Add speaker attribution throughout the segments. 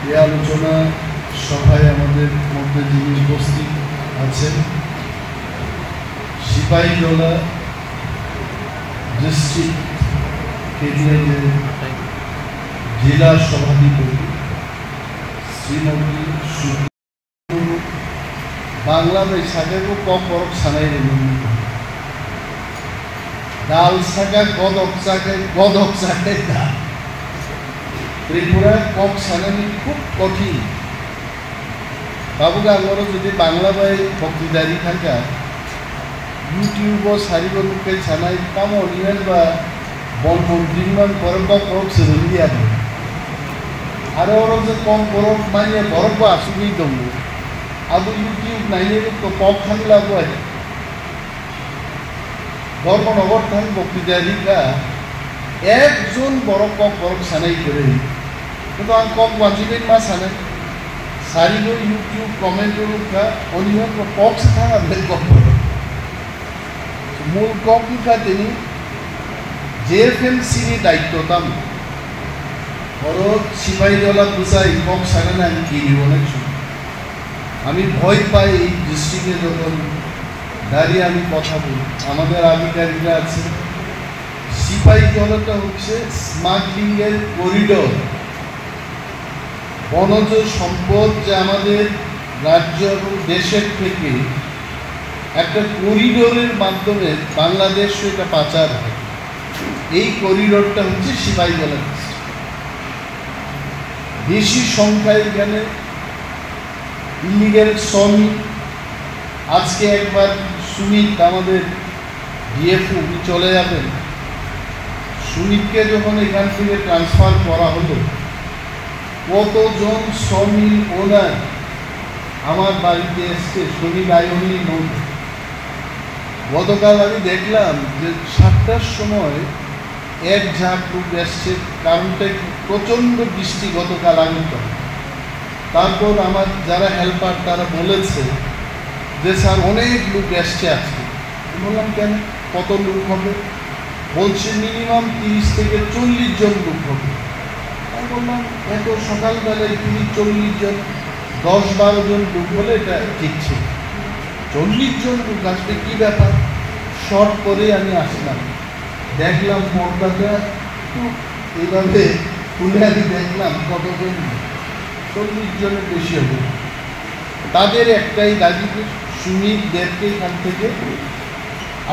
Speaker 1: এই আলোচনা সভায় আমাদের মধ্যে যিনি উপস্থিত আছেন সিপাহীজলা ডিস্ট্রিক্ট কেন্দ্রের জেলা সভাধিপতি শ্রীমতী বাংলা बैसागो कम बरफ सानाय दाल सागा गदक सागाय दा त्रिपुरा कम सानानी खूब कठिन बाबुगा आंगरो जुदि बांगला बाय बक्तृतारि थाका यूट्यूब सारिगोलुके सानाय कम अनियान बा बनमन्त्रीमान बरफ बा बरफ सोलोंदि आरो जे कम बरफ माने बरफ बा आसुगै दङ अब यूट्यूब नाइने तो पक थांगला बय धर्मनगर थां बक्तृतारिका एकजन बरफ पक बरफ सानाय करे किन्तु आं कम वाजिबे मा सानाय सारिगो यूट्यूब कमेंट रुका अनिया को पक थांगा बे कम मूल कम का दिनी जेएफएमसी नि दायित्व ताम और सिपाहीजला बुसाई पक सानाय आं किनिबो ना আমি ভয় পাই এই ডিস্ট্রিক্টে যখন দাঁড়িয়ে আমি কথা বলি আমাদের আধিকারিকরা আছে সিপাহীজলাটা হচ্ছে স্মাগলিংয়ের করিডোর বনজ সম্পদ যে আমাদের রাজ্য এবং দেশের থেকে একটা করিডোরের মাধ্যমে বাংলাদেশ এটা পাচার হয় এই করিডোরটা হচ্ছে সিপাহীজলা বেশি সংখ্যায় এখানে ইলিগাল শ্রমিক আজকে একবার সুমিত আমাদের ডিএফও চলে যাবেন সুমিতকে যখন এখান থেকে ট্রান্সফার করা হলো কতজন শ্রমিক ওনার আমার বাড়িতে এসছে শ্রমিক আইনি নোট গতকাল আমি দেখলাম যে 7টার সময় এক ঝাঁক লোক এসছে কারণটা প্রচণ্ড বৃষ্টি গতকাল আগত তারপর আমার যারা হেল্পার তারা বলেছে যে স্যার অনেক লোক এসছে আজকে বললাম কেন কত লোক হবে বলছে মিনিমাম 30 থেকে 40 জন লোক হবে আমি বললাম এত সকালবেলায় 30-40 জন 10-12 জন লোক হলে এটা ঠিক ছিল 40 জন লোক আসবে কী ব্যাপার শর্ট করে আমি আসলাম দেখলাম পর্দাটা এইভাবে খুলে আমি দেখলাম কতজন 40 জনের বেশি হবে তাদের একটাই দাবি সুমিতদেরকে এখান থেকে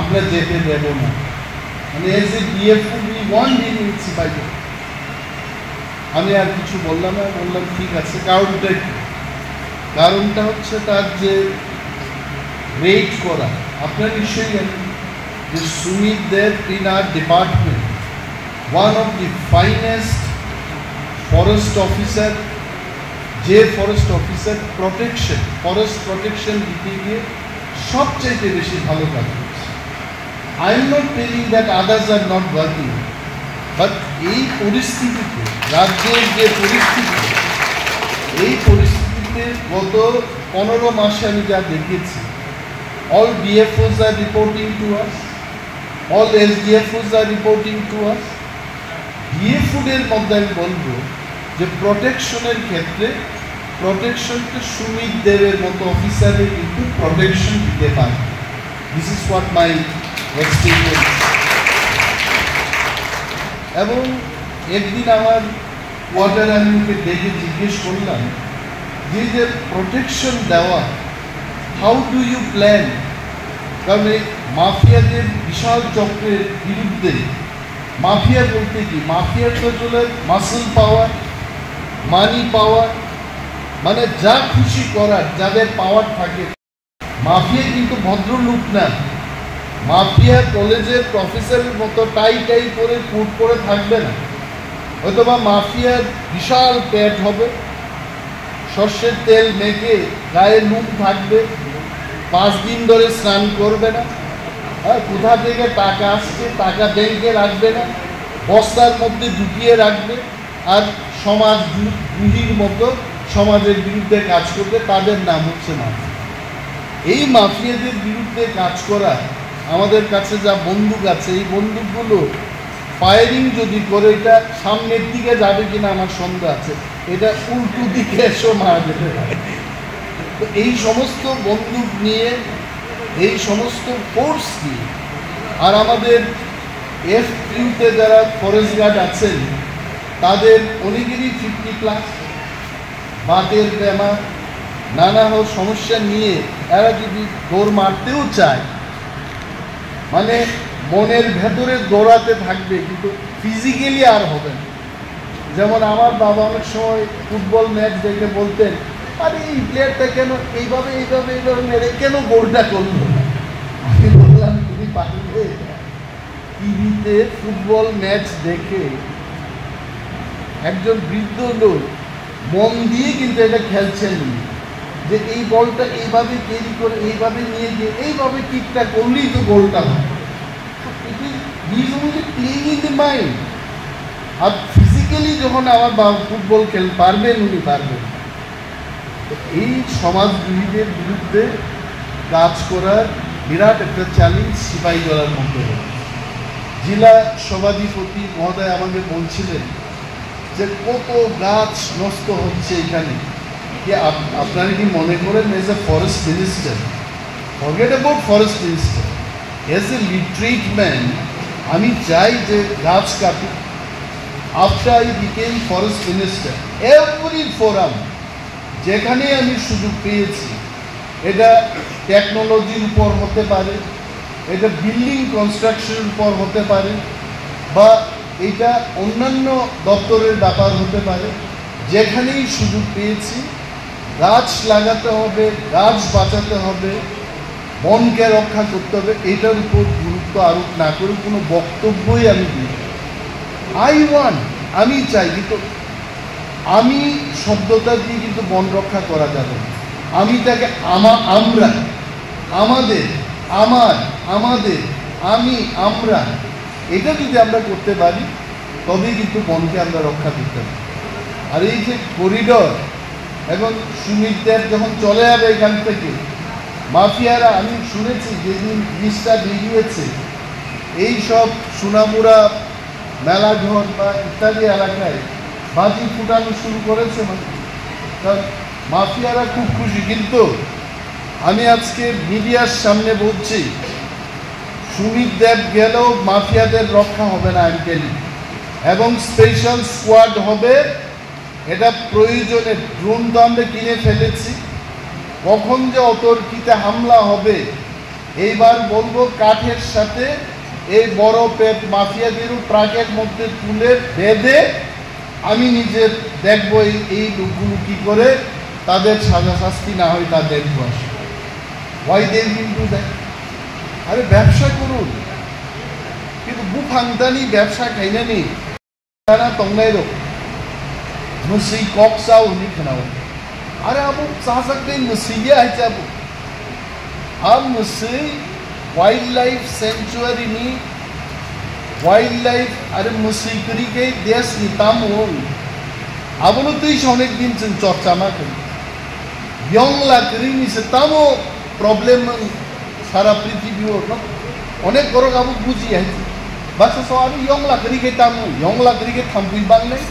Speaker 1: আমরা যেতে দেব না মানে as a DFO we want him in Sipahijala আমি আর কিছু বললাম না বললাম ঠিক আছে কারণটা হচ্ছে তার যে রেট করা আপনার নিশ্চয়ই জানেন যে সুমিতদের in our department one of the finest forest officer যে ফরেস্ট অফিসার ফরেস্ট প্রোটেকশন দিতে গিয়ে সবচাইতে বেশি ভালো কাজ করছে I am not telling that others are not working but এই পরিস্থিতিতে রাজ্যের যে পরিস্থিতি এই পরিস্থিতিতে গত 15 মাসে আমি যা দেখেছি all BFOs are reporting to us all SDFOs are reporting to us ডিএফওদের মধ্যে আমি বলবো যে প্রোটেকশনের ক্ষেত্রে প্রোটেকশনকে সুমিত দেবের মতো অফিসারে কিন্তু প্রোটেকশন দিতে পারে this is what my experience এবং একদিন আমার কোয়ার্টার আর্মিকে ডেকে জিজ্ঞেস করলাম যে প্রোটেকশন দেওয়া হাউ ডু ইউ প্ল্যান কারণ এই মাফিয়াদের বিশাল চক্রের বিরুদ্ধে মাফিয়া বলতে কি মাফিয়ার তো চলে মাসল পাওয়ার মানি পাওয়ার মানে যা খুশি করার যাদের পাওয়ার থাকে মাফিয়া কিন্তু ভদ্রলোক না মাফিয়া কলেজের প্রফেসরের মতো টাই করে কোট করে থাকবে না হয়তোবা মাফিয়ার বিশাল পেট হবে সর্ষের তেল মেখে গায়ে নুন থাকবে 5 দিন ধরে স্নান করবে না কোথা থেকে টাকা আসছে টাকা ব্যাংকে রাখবে না বস্তার মধ্যে ঢুকিয়ে রাখবে আর সমাজদ্রোহীর মতো সমাজের বিরুদ্ধে কাজ করবে তাদের নাম হচ্ছে মাফিয়া এই মাফিয়াদের বিরুদ্ধে কাজ করা আমাদের কাছে যা বন্দুক আছে এই বন্দুকগুলো ফায়ারিং যদি করে এটা সামনের দিকে যাবে কিনা আমার সন্দেহ আছে এটা উল্টো দিকে এসেও মারা যেতে পারে। তো এই সমস্ত বন্দুক নিয়ে, এই সমস্ত ফোর্স নিয়ে, আর আমাদের FQ-তে যারা ফরেস্ট গার্ড আছেন তাদের অনেকেরই 50+ বাতের বেমার, নানা সমস্যা নিয়ে এরা যদি দৌড় মারতেও চায়, মানে মনের ভেতরে দৌড়াতে থাকবে, কিন্তু ফিজিক্যালি আর হবে না। যেমন আমার বাবা অনেক সময় ফুটবল ম্যাচ দেখে বলতেন, আরে এই প্লেয়ারটা কেন এইভাবে এইভাবে এইভাবে মেরে কেন গোলটা করলো না? আমি বললাম, তুমি পারবে? টিভিতে ফুটবল ম্যাচ দেখে একজন বৃদ্ধ লোক মন দিয়ে কিন্তু এটা খেলছেন, যে এই বলটা এইভাবে ক্যারি করে এইভাবে নিয়ে গিয়ে এইভাবে কিকটা করলেই তো গোলটা হয়। Playing in the mind. আর ফিজিক্যালি যখন আমার বাবা ফুটবল পারবেন, উনি পারবেন। তো এই সমাজবিরোধীদের বিরুদ্ধে কাজ করার বিরাট একটা চ্যালেঞ্জ সিপাহীজলার মধ্যে। জেলা সভাধিপতি মহোদয় আমাকে বলছিলেন যে কত গাছ নষ্ট হচ্ছে এখানে। আপনারা কি মনে করেন as a forest minister, forget about forest minister, as a literate man আমি চাই যে গাছ কাটি। After I became forest minister, every forum যেখানে আমি সুযোগ পেয়েছি, এটা টেকনোলজির উপর হতে পারে, এটা বিল্ডিং কনস্ট্রাকশনের উপর হতে পারে, বা এটা অন্যান্য দপ্তরের ব্যাপার হতে পারে, যেখানেই সুযোগ পেয়েছি গাছ লাগাতে হবে, গাছ বাঁচাতে হবে, বনকে রক্ষা করতে হবে, এটার উপর গুরুত্ব আরোপ না করে কোনো বক্তব্যই আমি দিই। আমি চাই, কিন্তু আমি শব্দটা দিয়ে কিন্তু বন রক্ষা করা যাবে না। আমি তাকে আমরা, আমাদের, আমার, আমাদের, আমরা, এটা যদি আমরা করতে পারি তবেই কিন্তু বনকে আমরা রক্ষা করতে পারি। আর এই যে করিডর, এখন সুমিত দেব যখন চলে যাবে এখান থেকে, মাফিয়ারা, আমি শুনেছি যেদিন লিস্টটা বেরিয়েছে, এই সব সোনামুড়া, মেলাঘর বা ইত্যাদি এলাকায় বাজি ফুটানো শুরু করেছে। কারণ মাফিয়ারা খুব খুশি। কিন্তু আমি আজকে মিডিয়ার সামনে বলছি, সুমিত দেব গেলেও মাফিয়াদের রক্ষা হবে না আঙ্কেলি, এবং স্পেশাল স্কোয়াড হবে। এটা প্রয়োজনে ড্রোন তো আমরা কিনে ফেলেছি, কখন যে অতর্কিতে হামলা হবে, এইবার বলবো কাঠের সাথে এই বড় পেট মাফিয়াদেরও ট্রাকের মধ্যে তুলে বেঁধে আমি নিজে দেখবো এই লোকগুলো কি করে তাদের সাজা শাস্তি না হয় তা দেখবো। আসে ওয়াই দে কিন্তু দেখ, আরে ব্যবসা করুন, কিন্তু বুফাংদানি ব্যবসা খাইনা নি তারা তংলাই রো মুসি কক চাও নি খানাও। আরে আবু চা सकते मुसीया है जब हम मुसी वाइल्ड लाइफ सेंचुरी नी वाइल्ड लाइफ আরে মুসি করি কে দেশ নিতাম হই আবলো তুই অনেক দিন চর্চা না করি ইয়ংলা করি নিছে তামো প্রবলেম সারা পৃথিবী অনেক বড় আবু বুঝি আছে বাস সবাই ইয়ংলা করি কে তামো ইয়ংলা করি কে থামপুই বাংলাই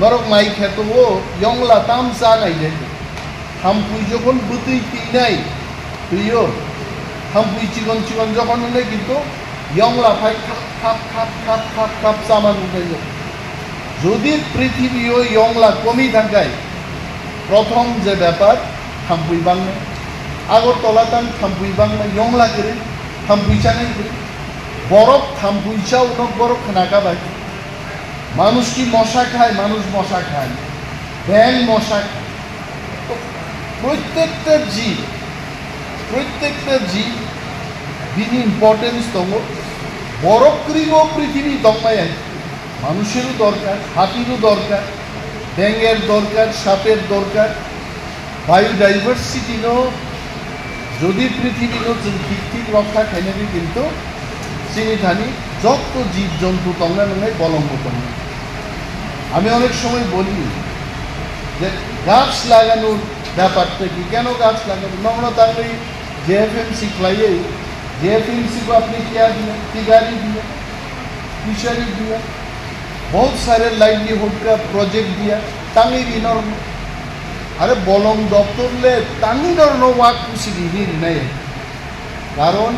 Speaker 1: নরক মাই খেত ও ইয়ংলা তাম চা নাই দেখে থামপুই যখন বুতুই তিনাই তুইও থামপুই চিকন চিকন যখন হলে কিন্তু ইয়ংলা ভাই খাপ খাপ খাপ খাপ খাপ চামান উঠে যায়। যদি পৃথিবী ও ইয়ংলা কমই থাকায় প্রথম যে ব্যাপার থামপুই বাংলা আগরতলা তাম থামপুই বাংলা ইয়ংলা করে থামপুই চানাই করে বরফ থামপুই চাও নক বরফ খানাকা বাই মানুষ কি মশা খায়, মানুষ মশা খায়, ব্যাং মশা খায়। প্রত্যেকটা জীব বিনি ইম্পর্টেন্স তম বরফ করিব পৃথিবী দমায় মানুষেরও দরকার, হাতিরও দরকার, ব্যাঙের দরকার, সাপের দরকার, বায়োডাইভার্সিটিরও যদি পৃথিবীর ঠিক ঠিক রক্ষা খাইনাবি কিন্তু চিনিধানি যত জীবজন্তু তংলা নয় বলম্বন। আমি অনেক সময় বলি যে গাছ লাগানোর ব্যাপারটা কি, কেন গাছ লাগানো নোংরা তাহলে JFMC খাইয়ে JFMC को আপনি क्या दिया, টিগারি दिया, ফিশারি दिया, बहुत सारे लाइवलीहुड का प्रोजेक्ट दिया तांगी बिनर अरे बलम दफ्तर ले तांगी नरनो वाक कुछ भी नहीं कारण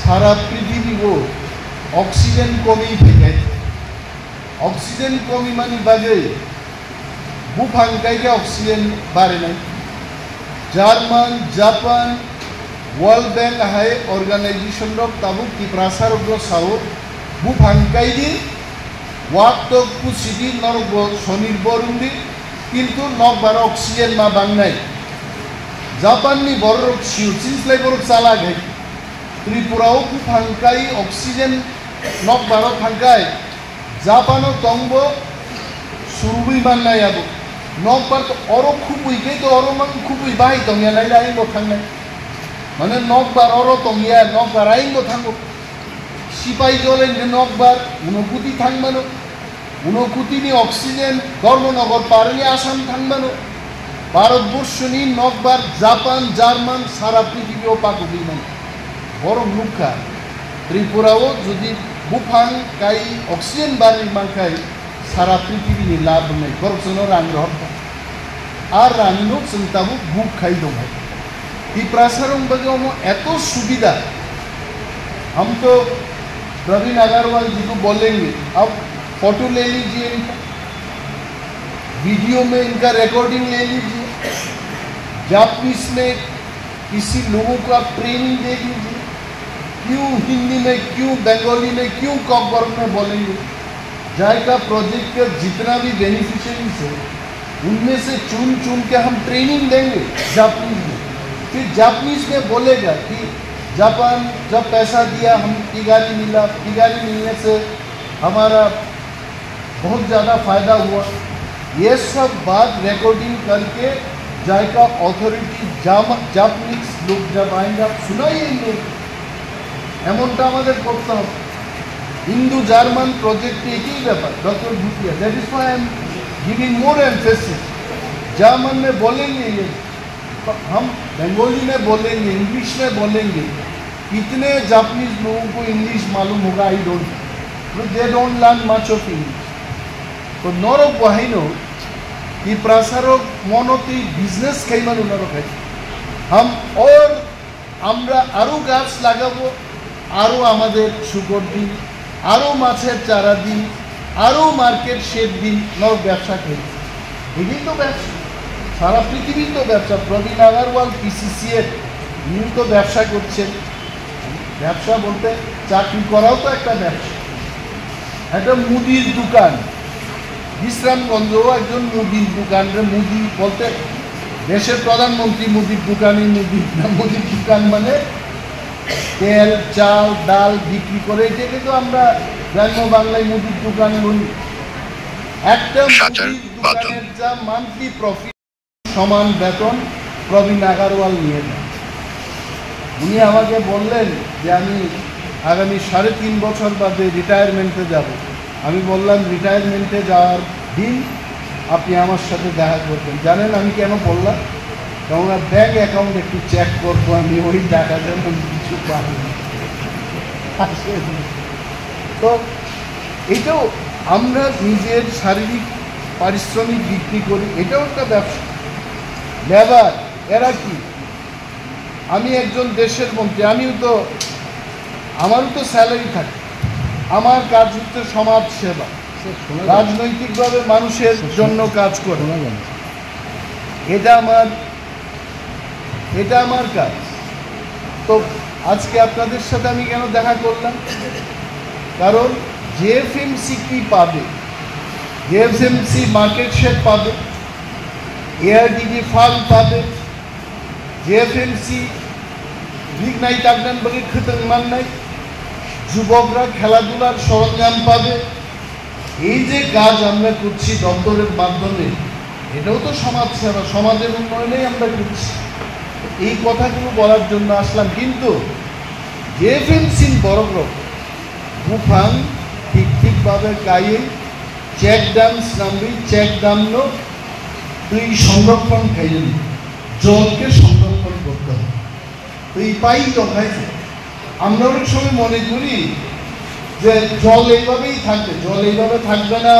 Speaker 1: सारा पृथ्वी को ऑक्सीजन कमी फैले ऑक्सीजन कमी मानी बागे बुफांकाई के ऑक्सीजन बारे नहीं जर्मन जापान वर्ल्ड बैंक है ऑर्गेनाइजेशन रोक ताबुक की प्रासार रोक साओ बुफांकाई दी वाक तो कुछ दी नरक स्वनिर्भर उन्दी किंतु नक बार ऑक्सीजन मा बांगनाई जापान नी बरक सिउचिन्स लाई बरक साला गई त्रिपुराओ बुफांकाई ऑक्सीजन नक बार फांकाई जापानो तंगबो सुरुबी बांगनाई आबो नक बार तो औरो खुबुई के तो औरो मान खुबुई बाही तंगिया लाई लाई बो थांगनाई माने नक बार औरो तंगिया नक बार आइन बो थांगो सिपाही जलेन नक बार उनकुति थांगमानो उनकुति नि ऑक्सीजन धर्मनगर पारनि आसाम थांगमानो भारतबर्षनि नक बार जापान जार्मान सारा पृथ्वीओ पाकुबि मानो बरम मुखा त्रिपुराओ जुदि बुफांकाई ऑक्सीजन बारी मांकाई सारा पृथ्वी नि लाभ नहीं बरसनो रांग रहता आर रांगनो संताबु बुक खाई दो भाई कि प्रासारम बगेमो एतो सुविधा हम तो प्रवीण अग्रवाल जी को बोलेंगे अब फोटो ले लीजिए इनका वीडियो में इनका रिकॉर्डिंग ले लीजिए जापानीज में किसी लोगों को आप ट्रेनिंग दे लीजिए क्यों हिंदी में क्यों बंगाली में क्यों कॉकबर में बोलेंगे जायका प्रोजेक्ट के जितना भी बेनिफिशियरीज है उनमें से चुन चुन के हम ट्रेनिंग देंगे जापानीज में फिर जापानीज में बोलेगा कि जापान जब पैसा दिया हम किगाली मिलने से हमारा बहुत ज़्यादा फायदा हुआ ये सब बात रिकॉर्डिंग करके जायका अथॉरिटी जापानीज लोग जब आएंगे आप सुनाइए इनको एमनटा हमारे करते हैं हिंदू जार्मान प्रोजेक्ट एक ही व्यापार doctor Bhutia that is why I am giving more emphasis German में बोलेंगे ये हम बंगाली में बोलेंगे इंग्लिश में बोलेंगे कितने जापानीज लोगों को इंग्लिश मालूम होगा I don't they don't learn much of English तो नरक बहाइनो कि प्रासारक मनोती बिजनेस खाइमानो नरक है हम और আমরা আরো গাছ লাগাবো আরো আমাদের শুকর দিন আরো মাছের চারা দিন আরো মার্কেট শেড দিন নর ব্যবসা করি এটাই তো ব্যবসা সারা পৃথিবীর তো ব্যবসা প্রবীণ আগারওয়াল পিসিসিএর উনি তো ব্যবসা করছেন ব্যবসা বলতে চাকরি করাও তো একটা ব্যবসা একটা মুদির দোকান বিশ্রামগঞ্জেও একজন মুদির দোকান মুদি বলতে देशेर प्रधानमंत्री मुदिर दुकानी मुदिर दुकान माने तेल चाल डाल बिक्री करे एटाके तो आमरा ग्राम्य बांगलाय मुदिर दुकान बলি একটা মুদির দোকানের যা মান্থলি প্রফিট সমান বেতন প্রবীণ আগারওয়াল নিয়ে যায় উনি আমাকে বললেন যে আমি আগামী 3.5 বছর বাদে রিটায়ারমেন্টে যাব আমি বললাম রিটায়ারমেন্টে যাওয়ার দিন আপনি আমার সাথে দেখা করবেন জানেন আমি কেন বললাম কারণ ব্যাংক অ্যাকাউন্ট একটু চেক করব আমি ওই টাকা যেমন কিছু পাই তো এটাও আমরা নিজের শারীরিক পারিশ্রমিক বিক্রি করি এটাও একটা ব্যবসা লেবার এরা কি আমি একজন দেশের মন্ত্রী আমিও তো আমারও তো স্যালারি থাকে আমার কাজ হচ্ছে সমাজ সেবা রাজনৈতিকভাবে মানুষের জন্য কাজ করে এটা আমার কাজ তো আজকে আপনাদের সাথে আমি কেন দেখা করলাম কারণ জেএফএমসি কি পাবে জেএফএমসি মার্কেট শেড পাবে এআরডিডি ফান্ড পাবে জেএফএমসি বিগ নাইট আগনান বাকি খতমান নাই যুবকরা খেলাধুলার সরঞ্জাম পাবে এই যে কাজ আমরা করছি দপ্তরের মাধ্যমে এটাও তো সমাজ সেবা সমাজের উন্নয়নেই আমরা করছি এই কথাগুলো বলার জন্য আসলাম কিন্তু জেএফএমসির বড় বুফাং ঠিকভাবে গায়ে চেক ডান্স নামবি চেক দামন তুই সংরক্ষণ খাইলেন জলকে সংরক্ষণ করতে হবে তো এই পাই তো খাইছে আমরা অনেক সময় মনে করি যে জল এইভাবেই থাকবে, জল এইভাবে থাকবে না।